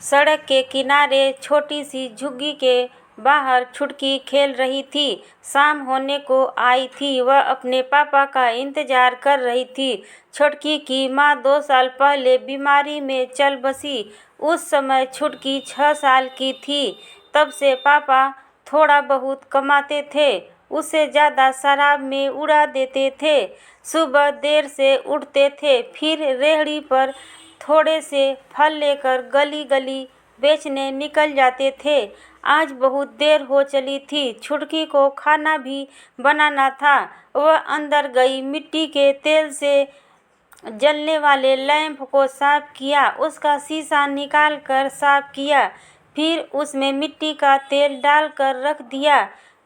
सड़क के किनारे छोटी सी झुग्गी के बाहर छुटकी खेल रही थी। शाम होने को आई थी। वह अपने पापा का इंतजार कर रही थी। छुटकी की माँ 2 साल पहले बीमारी में चल बसी। उस समय छुटकी 6 साल की थी। तब से पापा थोड़ा बहुत कमाते थे, उससे ज़्यादा शराब में उड़ा देते थे। सुबह देर से उठते थे, फिर रेहड़ी पर थोड़े से फल लेकर गली गली बेचने निकल जाते थे। आज बहुत देर हो चली थी। छुटकी को खाना भी बनाना था। वह अंदर गई, मिट्टी के तेल से जलने वाले लैंप को साफ किया, उसका शीशा निकाल कर साफ किया, फिर उसमें मिट्टी का तेल डालकर रख दिया।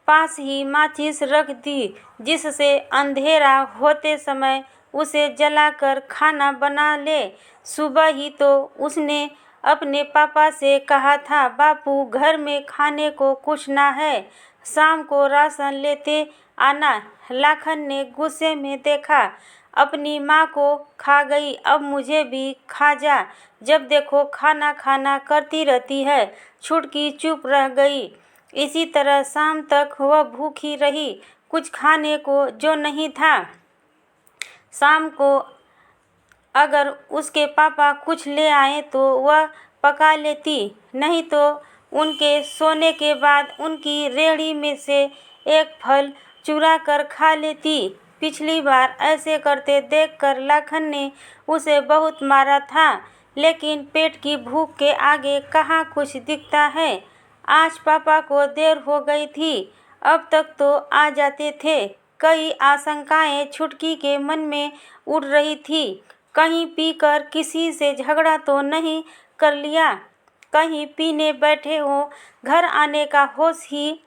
पास ही माचिस रख दी, जिससे अंधेरा होते समय उसे जलाकर खाना बना ले। सुबह ही तो उसने अपने पापा से कहा था, बापू घर में खाने को कुछ ना है, शाम को राशन लेते आना। लाखन ने गुस्से में देखा, अपनी माँ को खा गई, अब मुझे भी खा जा। जब देखो खाना खाना करती रहती है। छुटकी चुप रह गई। इसी तरह शाम तक वह भूखी रही। कुछ खाने को जो नहीं था। शाम को अगर उसके पापा कुछ ले आए तो वह पका लेती, नहीं तो उनके सोने के बाद उनकी रेहड़ी में से एक फल चुरा कर खा लेती। पिछली बार ऐसे करते देखकर लाखन ने उसे बहुत मारा था, लेकिन पेट की भूख के आगे कहाँ कुछ दिखता है। आज पापा को देर हो गई थी, अब तक तो आ जाते थे। कई आशंकाएं छुटकी के मन में उड़ रही थी। कहीं पीकर किसी से झगड़ा तो नहीं कर लिया, कहीं पीने बैठे हो, घर आने का होश ही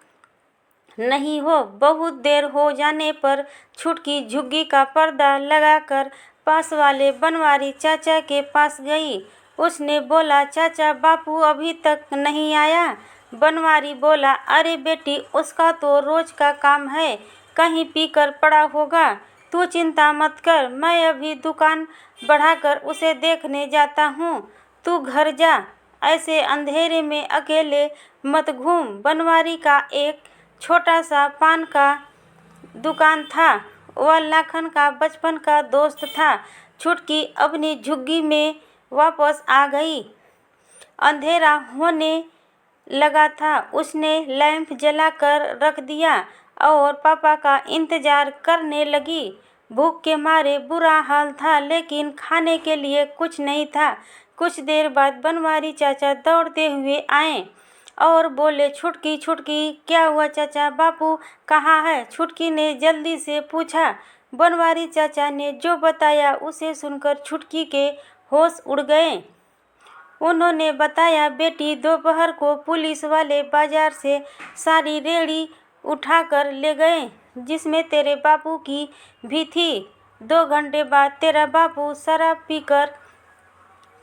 नहीं हो। बहुत देर हो जाने पर छुटकी झुग्गी का पर्दा लगाकर पास वाले बनवारी चाचा के पास गई। उसने बोला, चाचा बापू अभी तक नहीं आया। बनवारी बोला, अरे बेटी, उसका तो रोज का काम है, कहीं पीकर पड़ा होगा। तू चिंता मत कर, मैं अभी दुकान बढ़ाकर उसे देखने जाता हूँ। तू घर जा, ऐसे अंधेरे में अकेले मत घूम। बनवारी का एक छोटा सा पान का दुकान था। वह लाखन का बचपन का दोस्त था। छुटकी अपनी झुग्गी में वापस आ गई। अंधेरा होने लगा था। उसने लैंप जलाकर रख दिया और पापा का इंतजार करने लगी। भूख के मारे बुरा हाल था, लेकिन खाने के लिए कुछ नहीं था। कुछ देर बाद बनवारी चाचा दौड़ते हुए आए और बोले, छुटकी छुटकी, क्या हुआ चाचा, बापू कहाँ है? छुटकी ने जल्दी से पूछा। बनवारी चाचा ने जो बताया उसे सुनकर छुटकी के होश उड़ गए। उन्होंने बताया, बेटी, दोपहर को पुलिस वाले बाजार से सारी रेहड़ी उठाकर ले गए, जिसमें तेरे बापू की भी थी। 2 घंटे बाद तेरा बापू शराब पीकर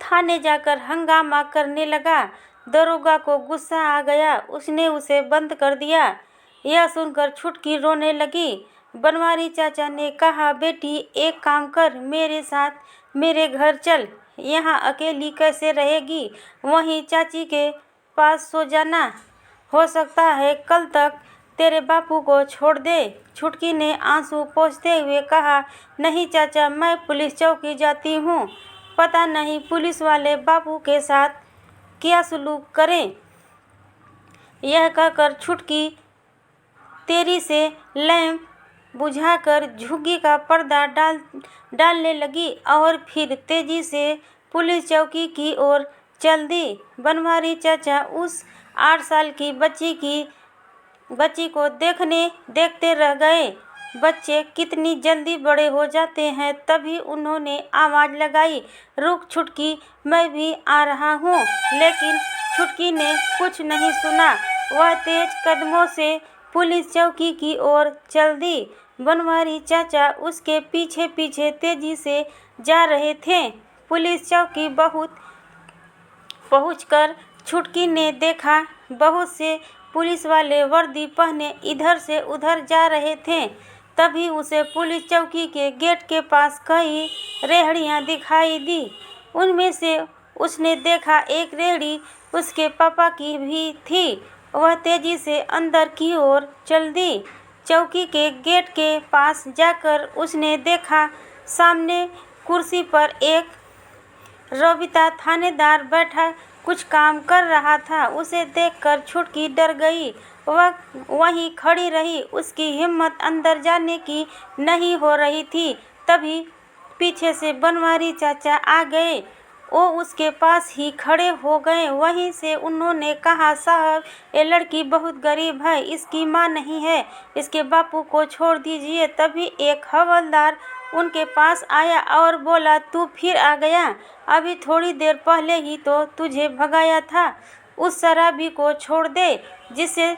थाने जाकर हंगामा करने लगा। दरोगा को गुस्सा आ गया, उसने उसे बंद कर दिया। यह सुनकर छुटकी रोने लगी। बनवारी चाचा ने कहा, बेटी एक काम कर, मेरे साथ मेरे घर चल। यहाँ अकेली कैसे रहेगी? वहीं चाची के पास सो जाना, हो सकता है कल तक तेरे बापू को छोड़ दे। छुटकी ने आंसू पोंछते हुए कहा, नहीं चाचा, मैं पुलिस चौकी जाती हूँ, पता नहीं पुलिस वाले बापू के साथ क्या सलूक करें। यह कहकर छुटकी तेजी से लैंप बुझाकर झुग्गी का पर्दा डालने लगी और फिर तेजी से पुलिस चौकी की ओर चल दी। बनवारी चाचा उस 8 साल की बच्ची को देखते रह गए। बच्चे कितनी जल्दी बड़े हो जाते हैं। तभी उन्होंने आवाज़ लगाई, रुक छुटकी, मैं भी आ रहा हूँ। लेकिन छुटकी ने कुछ नहीं सुना। वह तेज कदमों से पुलिस चौकी की ओर चल दी। बनवारी चाचा उसके पीछे पीछे तेजी से जा रहे थे। पुलिस चौकी पहुंचकर छुटकी ने देखा, बहुत से पुलिस वाले वर्दी पहने इधर से उधर जा रहे थे। तभी उसे पुलिस चौकी के गेट के पास कई रेहड़ियां दिखाई दी। उनमें से उसने देखा एक रेहड़ी उसके पापा की भी थी। वह तेजी से अंदर की ओर चल दी। चौकी के गेट के पास जाकर उसने देखा सामने कुर्सी पर एक रोबिता थानेदार बैठा कुछ काम कर रहा था। उसे देखकर छुटकी डर गई। वह वहीं खड़ी रही। उसकी हिम्मत अंदर जाने की नहीं हो रही थी। तभी पीछे से बनवारी चाचा आ गए। वो उसके पास ही खड़े हो गए। वहीं से उन्होंने कहा, साहब, ये लड़की बहुत गरीब है, इसकी माँ नहीं है, इसके बापू को छोड़ दीजिए। तभी एक हवलदार उनके पास आया और बोला, तू फिर आ गया? अभी थोड़ी देर पहले ही तो तुझे भगाया था। उस शराबी को छोड़ दे जिसे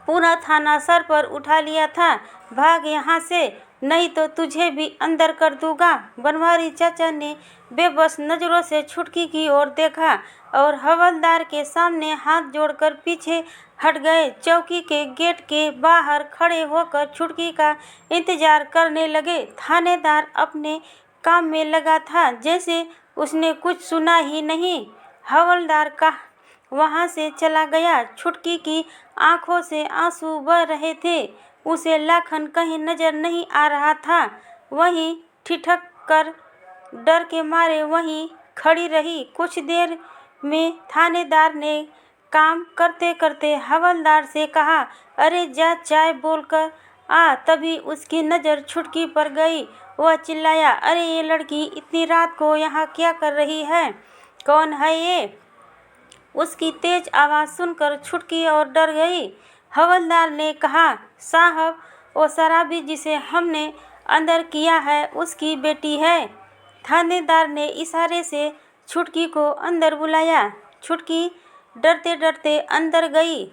पूरा थाना सर पर उठा लिया था। भाग यहाँ से, नहीं तो तुझे भी अंदर कर दूंगा। बनवारी चाचा ने बेबस नजरों से छुटकी की ओर देखा और हवलदार के सामने हाथ जोड़कर पीछे हट गए। चौकी के गेट के बाहर खड़े होकर छुटकी का इंतजार करने लगे। थानेदार अपने काम में लगा था, जैसे उसने कुछ सुना ही नहीं। हवलदार का वहां से चला गया। छुटकी की आंखों से आंसू बह रहे थे। उसे लाखन कहीं नजर नहीं आ रहा था। वहीं ठिठक कर डर के मारे वहीं खड़ी रही। कुछ देर में थानेदार ने काम करते करते हवलदार से कहा, अरे जा चाय बोलकर आ। तभी उसकी नज़र छुटकी पर गई। वह चिल्लाया, अरे ये लड़की इतनी रात को यहाँ क्या कर रही है? कौन है ये? उसकी तेज आवाज़ सुनकर छुटकी और डर गई। हवलदार ने कहा, साहब, वो शराबी जिसे हमने अंदर किया है उसकी बेटी है। थानेदार ने इशारे से छुटकी को अंदर बुलाया। छुटकी डरते डरते अंदर गई।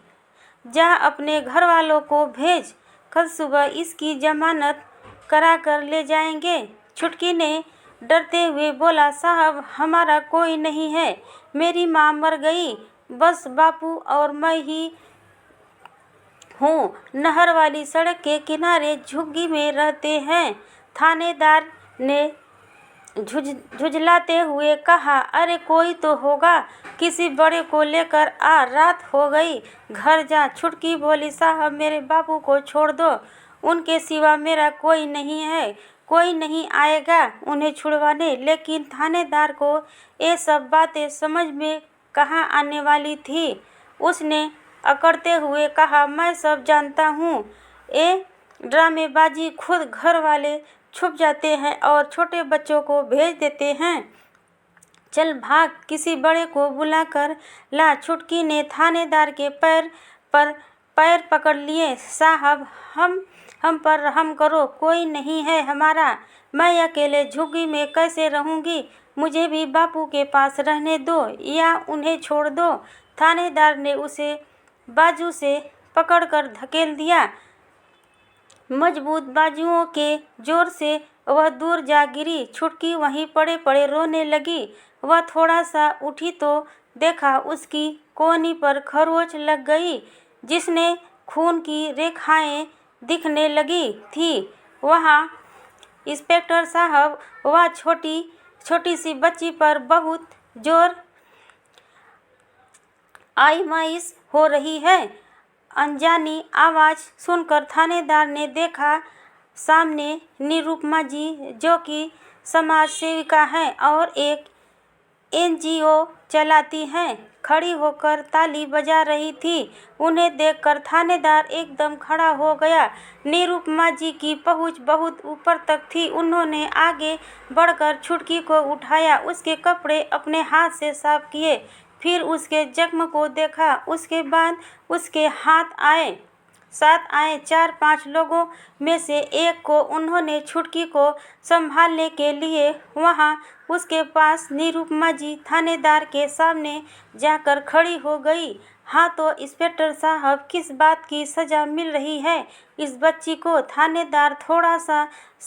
जा अपने घर वालों को भेज, कल सुबह इसकी जमानत करा कर ले जाएंगे। छुटकी ने डरते हुए बोला, साहब, हमारा कोई नहीं है, मेरी माँ मर गई, बस बापू और मैं ही हूँ। नहर वाली सड़क के किनारे झुग्गी में रहते हैं। थानेदार ने झुझलाते हुए कहा, अरे कोई तो होगा, किसी बड़े को लेकर आ, रात हो गई, घर जा। छुटकी बोली, साहब, मेरे बापू को छोड़ दो, उनके सिवा मेरा कोई नहीं है, कोई नहीं आएगा उन्हें छुड़वाने। लेकिन थानेदार को ये सब बातें समझ में कहाँ आने वाली थी। उसने अकड़ते हुए कहा, मैं सब जानता हूँ। ये ड्रामेबाजी खुद घर वाले छुप जाते हैं और छोटे बच्चों को भेज देते हैं। चल भाग, किसी बड़े को बुलाकर ला। छुटकी ने थानेदार के पैर पकड़ लिए। साहब, हम पर रहम करो, कोई नहीं है हमारा, मैं अकेले झुग्गी में कैसे रहूंगी? मुझे भी बापू के पास रहने दो या उन्हें छोड़ दो। थानेदार ने उसे बाजू से पकड़कर धकेल दिया। मजबूत बाजुओं के जोर से वह दूर जा गिरी। छुटकी वहीं पड़े पड़े रोने लगी। वह थोड़ा सा उठी तो देखा उसकी कोहनी पर खरोंच लग गई, जिसने खून की रेखाएं दिखने लगी थी। वहाँ, इंस्पेक्टर साहब, वह छोटी सी बच्ची पर बहुत जोर आजमाइश हो रही है। अनजानी आवाज़ सुनकर थानेदार ने देखा सामने निरुपमा जी, जो कि समाज सेविका हैं और एक एनजीओ चलाती हैं, खड़ी होकर ताली बजा रही थी। उन्हें देखकर थानेदार एकदम खड़ा हो गया। निरुपमा जी की पहुंच बहुत ऊपर तक थी। उन्होंने आगे बढ़कर छुटकी को उठाया, उसके कपड़े अपने हाथ से साफ किए, फिर उसके जख्म को देखा। उसके बाद उसके साथ आए 4-5 लोगों में से एक को उन्होंने छुटकी को संभालने के लिए वहां उसके पास निरुपमा जी थानेदार के सामने जाकर खड़ी हो गई। हाँ तो इंस्पेक्टर साहब, किस बात की सज़ा मिल रही है इस बच्ची को? थानेदार थोड़ा सा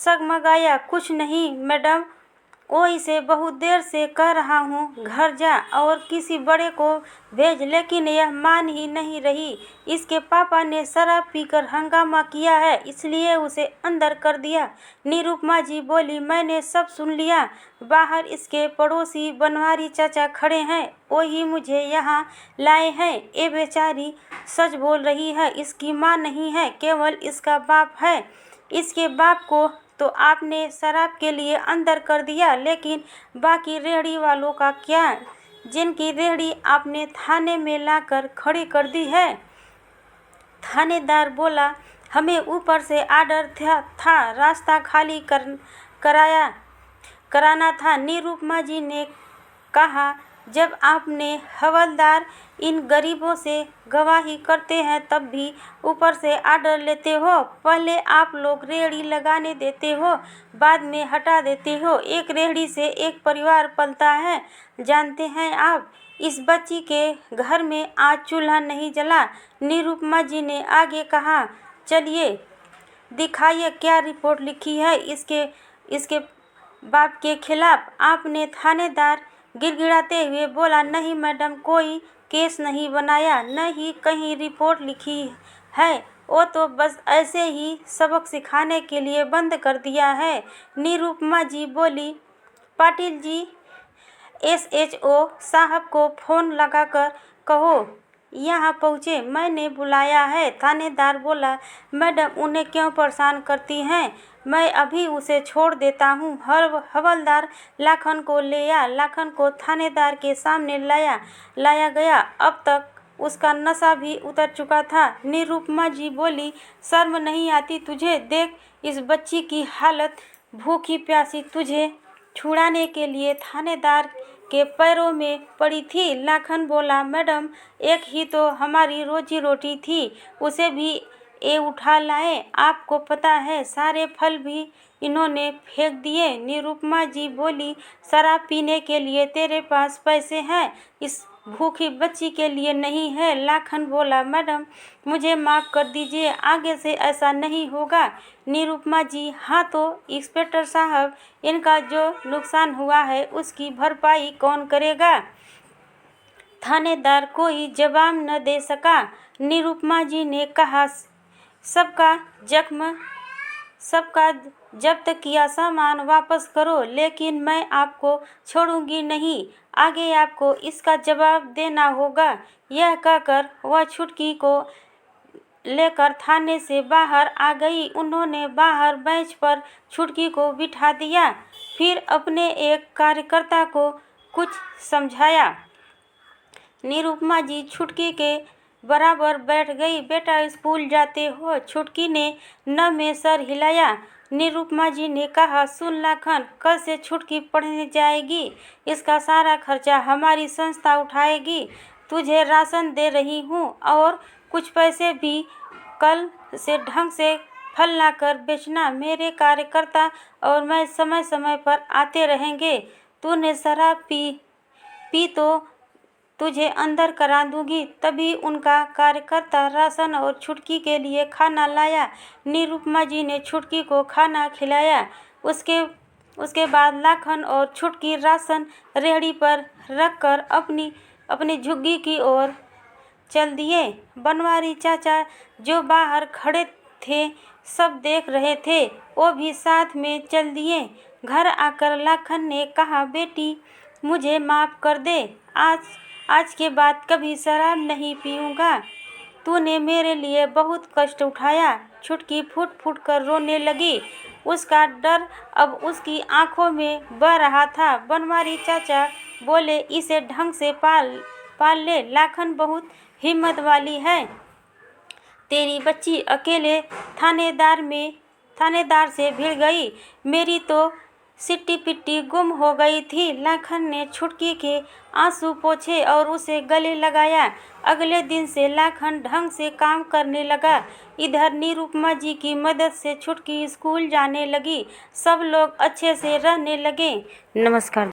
डगमगाया। कुछ नहीं मैडम, वो इसे बहुत देर से कह रहा हूँ घर जा और किसी बड़े को भेज, लेकिन यह मान ही नहीं रही। इसके पापा ने शराब पीकर हंगामा किया है, इसलिए उसे अंदर कर दिया। निरुपमा जी बोली, मैंने सब सुन लिया। बाहर इसके पड़ोसी बनवारी चाचा खड़े हैं, वो ही मुझे यहाँ लाए हैं। ये बेचारी सच बोल रही है, इसकी माँ नहीं है, केवल इसका बाप है। इसके बाप को तो आपने शराब के लिए अंदर कर दिया, लेकिन बाकी रेहड़ी वालों का क्या, जिनकी रेहड़ी आपने थाने में लाकर खड़ी कर दी है? थानेदार बोला, हमें ऊपर से आर्डर था रास्ता खाली कराना था। निरुपमा जी ने कहा, जब आपने हवलदार इन गरीबों से गवाही करते हैं तब भी ऊपर से आर्डर लेते हो। पहले आप लोग रेहड़ी लगाने देते हो, बाद में हटा देते हो। एक रेहड़ी से एक परिवार पलता है, जानते हैं आप। इस बच्ची के घर में आज चूल्हा नहीं जला। निरुपमा जी ने आगे कहा, चलिए दिखाइए क्या रिपोर्ट लिखी है इसके बाप के खिलाफ आपने। थानेदार गिड़गिड़ाते हुए बोला, नहीं मैडम, कोई केस नहीं बनाया, न ही कहीं रिपोर्ट लिखी है। वो तो बस ऐसे ही सबक सिखाने के लिए बंद कर दिया है। निरुपमा जी बोली, पाटिल जी, SHO साहब को फ़ोन लगाकर कहो यहाँ पहुँचे, मैंने बुलाया है। थानेदार बोला, मैडम उन्हें क्यों परेशान करती हैं, मैं अभी उसे छोड़ देता हूँ। हवलदार लाखन को ले आ। लाखन को थानेदार के सामने लाया गया। अब तक उसका नशा भी उतर चुका था। निरुपमा जी बोली, शर्म नहीं आती तुझे? देख इस बच्ची की हालत, भूखी प्यासी तुझे छुड़ाने के लिए थानेदार के पैरों में पड़ी थी। लाखन बोला, मैडम एक ही तो हमारी रोजी रोटी थी, उसे भी ये उठा लाए। आपको पता है सारे फल भी इन्होंने फेंक दिए। निरुपमा जी बोली, शराब पीने के लिए तेरे पास पैसे हैं, इस भूखी बच्ची के लिए नहीं है। लाखन बोला, मैडम मुझे माफ़ कर दीजिए, आगे से ऐसा नहीं होगा। निरुपमा जी, हाँ तो इंस्पेक्टर साहब, इनका जो नुकसान हुआ है उसकी भरपाई कौन करेगा? थानेदार कोई जवाब न दे सका। निरुपमा जी ने कहा, सबका जब्त किया सामान वापस करो, लेकिन मैं आपको छोड़ूंगी नहीं, आगे आपको इसका जवाब देना होगा। यह कहकर वह छुटकी को लेकर थाने से बाहर आ गई। उन्होंने बाहर बेंच पर छुटकी को बिठा दिया, फिर अपने एक कार्यकर्ता को कुछ समझाया। निरुपमा जी छुटकी के बराबर बैठ गई। बेटा स्कूल जाते हो? छुटकी ने न में सर हिलाया। निरुपमा जी ने कहा, सुन लाखन, कल से छुटकी पढ़ने जाएगी, इसका सारा खर्चा हमारी संस्था उठाएगी। तुझे राशन दे रही हूँ और कुछ पैसे भी कल से ढंग से फल लाकर बेचना। मेरे कार्यकर्ता और मैं समय समय पर आते रहेंगे। तूने शराब पी तो तुझे अंदर करा दूंगी। तभी उनका कार्यकर्ता राशन और छुटकी के लिए खाना लाया। निरुपमा जी ने छुटकी को खाना खिलाया। उसके बाद लाखन और छुटकी राशन रेहड़ी पर रखकर अपनी झुग्गी की ओर चल दिए। बनवारी चाचा जो बाहर खड़े थे सब देख रहे थे, वो भी साथ में चल दिए। घर आकर लाखन ने कहा, बेटी मुझे माफ़ कर दे, आज के बाद कभी शराब नहीं पीऊँगा। तूने मेरे लिए बहुत कष्ट उठाया। छुटकी फूट फूट कर रोने लगी। उसका डर अब उसकी आंखों में बह रहा था। बनवारी चाचा बोले, इसे ढंग से पाल ले, लाखन बहुत हिम्मत वाली है। तेरी बच्ची अकेले थानेदार से भिड़ गई, मेरी तो सिट्टी पिट्टी गुम हो गई थी। लाखन ने छुटकी के आंसू पोंछे और उसे गले लगाया। अगले दिन से लाखन ढंग से काम करने लगा। इधर निरुपमा जी की मदद से छुटकी स्कूल जाने लगी। सब लोग अच्छे से रहने लगे। नमस्कार।